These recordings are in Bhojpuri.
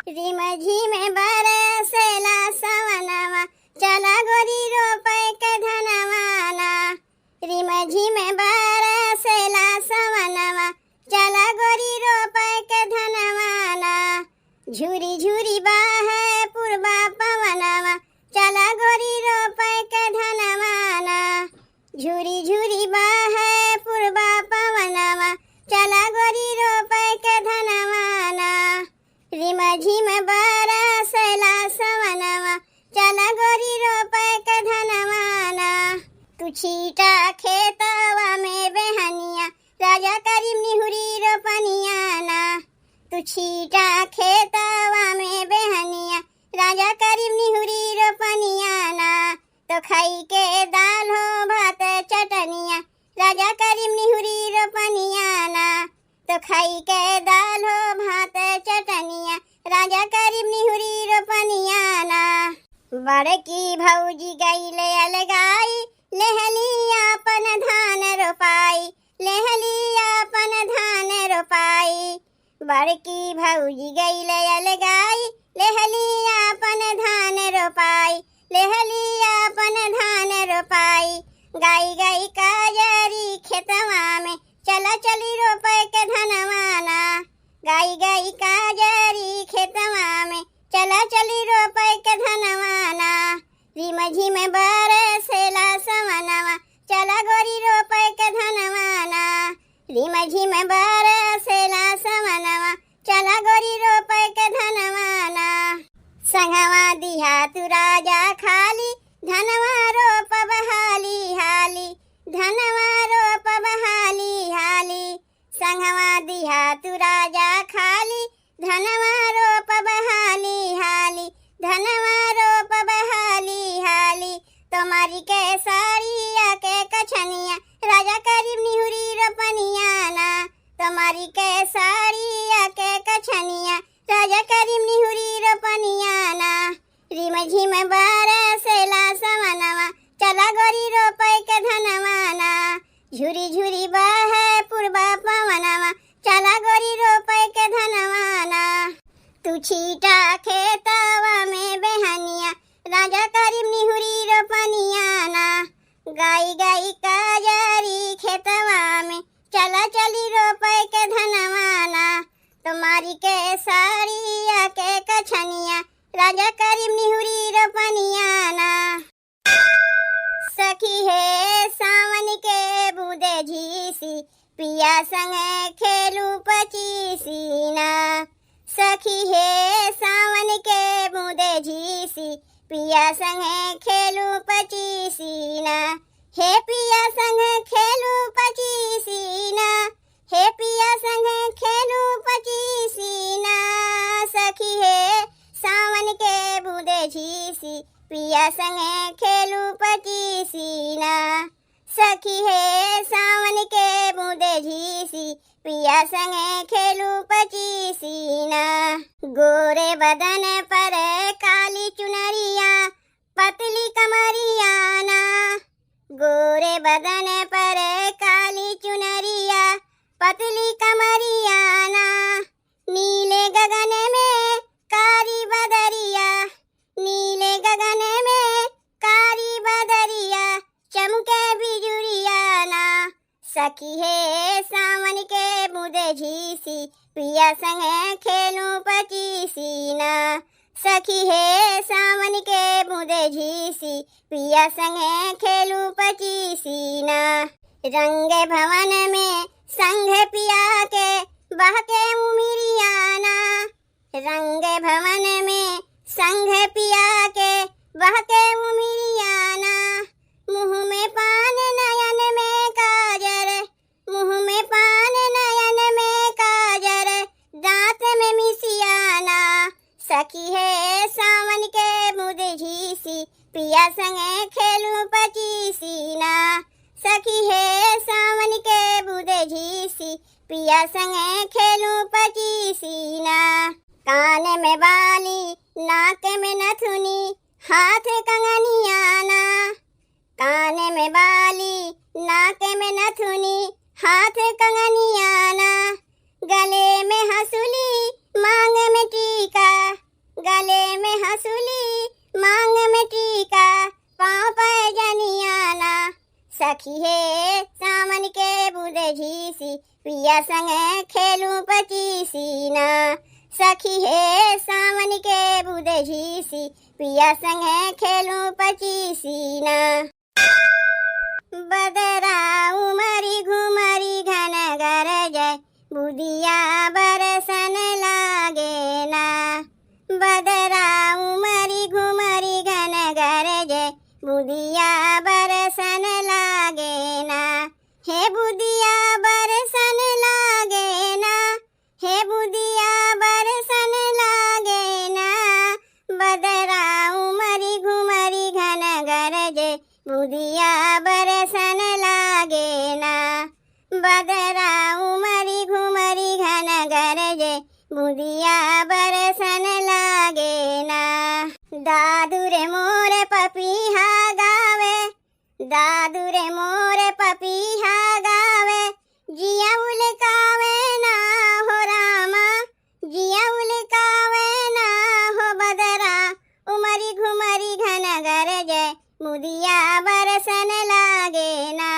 रिम झिम बरसेला सवनवा, चला गोरी रोपै के धनवाना। रिम झिम बरसेला सवनवा, चला गोरी रोपै के धनवाना। झूरी झूरी बाहे पूर्वा पवनवा, चला गोरी रोपै के धनवाना। झूरी झूरी बाहे पूर्वा पवनवा, चला गोरी रोपै के धनवाना। रिम झिम बरसेला सवनवा, चला गोरी रोपै के धनवाना। तू छीटा खेतवा में बेहनिया, राजा करीम निहुरी रोपनियाना। तू छीटा खेतवा में बेहनिया, राजा करीम निहुरी रोपनियाना। तो खाई के दाल हो भात चटनिया, राजा करीम निहुरी रोपनियाना। तो खाई के दाल हो भात चटनिया, राजा करीम निहुरी रोपनियाना। बड़की भौजी गईले अलगाई, लेहली आपन धान रोपाई, लेहली आपन धान रोपाई। बड़की भौजी गईले अलगाई, लेहली आपन धान रोपाई, लेहली आपन धान रोपाई। गाई गाई काजरी खेतवा में, चला चली रोपै के धनवाना। गाई गाई काजरी खेतवा में, चला चली रोपै के धनवाना। रिम झिम बरसेला सवनवा, चला गोरी रोपै के धनवाना। रिम झिम बरसेला सवनवा, चला गोरी रोपै के धनवाना। संगवा दिहा तू राजा खाली, धनवा रोप बहाली हाली, धनवा रोप बहाली हाली। संगवा दिहा तू राजा खाली, धनवा रोप बहाली हाली, धनवा रोप बहाली हाली। तुम्हारी के साड़िया के कछनिया, राजा करीम निहुरी रोपनियाना। तुम्हारी के साड़िया के कछनिया, राजा करीम निहुरी रोपनियाना। रिम झिम बरसेला सवनवा, चला गोरी रोपै के धनवाना। झूरी झूरी बाहे पूर्वा पवनवा, चला गोरी रोपै के धनवाना। तू छीटा खेतवा में बेहनिया, राजा करीम निहुरी रोपनियाना। गाई गाई काजरी खेतवा में, चला चली रोपै के धनवाना। तुम्हारी के साड़िया के कछनिया, राजा करीम निहुरी रोपनियाना। सखी है सावन के बूंदे झीसी, पिया संगे खेलू पचीसीना। सखी है सावन के बूंदे झीसी, पिया संगे खेलू पचीसीना। हे पिया संगे खेलू पचीसीना, हे पिया संगे खेलू पचीसीना। सखी है सावन के बूंदे झीसी, पिया संगे खेलू पचीसीना। सखी है सावन के बूंदे झीसी, पिया संगे खेलू पचीसीना। गोरे बदन पर काली चुनरिया, पतली कमरियाना। गोरे बदन पर काली चुनरिया, पतली कमरियाना। नीले गगन में कारी बदरिया, नीले गगन में कारी बदरिया, चमके बिजुरियाना। सखी है सावन के बूंदे झीसी, पिया संगे खेलू पचीसीना। सखी है सावन के बूंदे झीसी, पिया संगे खेलू पचीसीना। रंग भवन में संग पिया के, बहके उमिरियाना। रंग भवन में संग पिया के, बहके उमिरियाना। मुँह में पान नयन में काजर, मुँह में पान नयन में काजर, दांत में मिसियाना। सखी है सावन के बूंदे झीसी, पिया संगे खेलू पचीसीना। सखी है सावन के बूंदे झीसी, पिया संगे खेलू पचीसीना। कान में बाली, नाक में नथुनी, हाथ कंगनियाना। कान में बाली, नाक में नथुनी, हाथ कंगनियाना। गले में हंसुली, मांग में टीका, सखी है सावन के बूंद झीसी पिया संग खेलूं पचीसी ना। सखी है सावन के बूंद झीसी पिया संग खेलूं पचीसी ना। बदरा उमरी घुमरी घन गरजय बुदिया बरसन लागे ना। बदरा उमरी घुमरी घन गरजय बुदिया बरसन लागे ना। हे बुदिया बरसन लागे ना। हे बुदिया बरसन लागे ना। बदरा उमरी घुमरी घन गरजय बुदिया बरसन लागे ना। बदरा उमरी घुमरी घन गरजे बुदिया बरसन लागे ना। दादू रे मोरे पपीहा गावे, दादू रे मोरे पपीहा गावे, जिया उलकावे ना हो रामा, जिया उलकावे ना हो। बदरा उमरी घुमरी घन गरजे बुदिया बरसन लागे ना।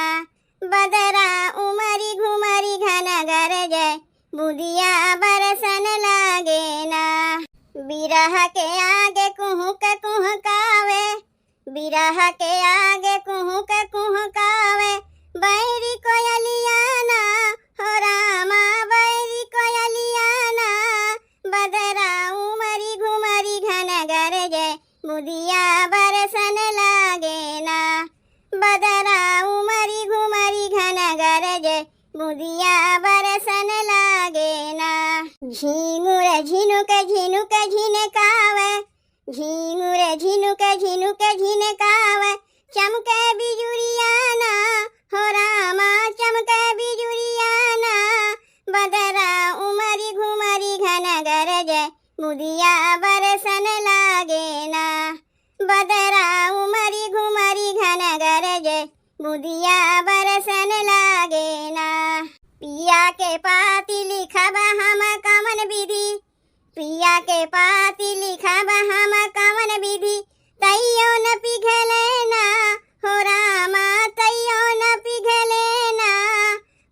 बदरा उमरी घुमरी घन गरजे बुदिया बरसन लागे ना। बिरह के आगे कुहुक कुहकावे, बिरह के आगे कुहुक कुहकावे, बैरी कोयलिया ना हो रामा, बैरी कोयलिया ना। बदरा उमरी घुमरी घन गरजे बुदिया बरसन लागे ना। बदरा उमरी घुमरी घन गरजे बुदिया बरसन लागे ना। झिमुर झिनुक झिनुक झिनकावे, झिमुर झिनुक झिनुक झिनकावे, चमके बिजुरिया ना हो रामा, चमके बिजुरिया ना। बदरा उमरी घुमरी घन गरजे बुदिया बरसन लागे ना। बदरा उमरी घुमरी घन गरजे बुदिया बरसन लागे ना। पिया के पाती लिखब हम कवन विधि, पिया के पाती लिखब हम कवन विधि, तैयो न पिघले ना हो रामा, तैयो न पिघले ना।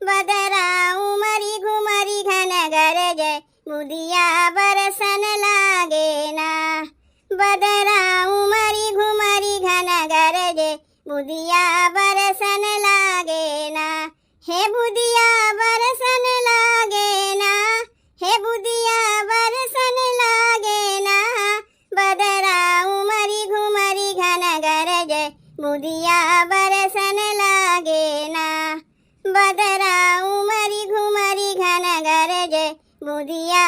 बदरा उमरी घुमरी घन गरजे बुदिया बरसन लागे ना। बदरा उमरी घुमरी घन गरजे बुदिया बरसन लागे ना। हे बुदिया बरसन लागे ना। हे बुदिया बरसन लागे ना। बदरा उमरी घुमरी घन गरजे बुदिया बरसन लागे ना। बदरा उमरी घुमरी घन गरजे बुदिया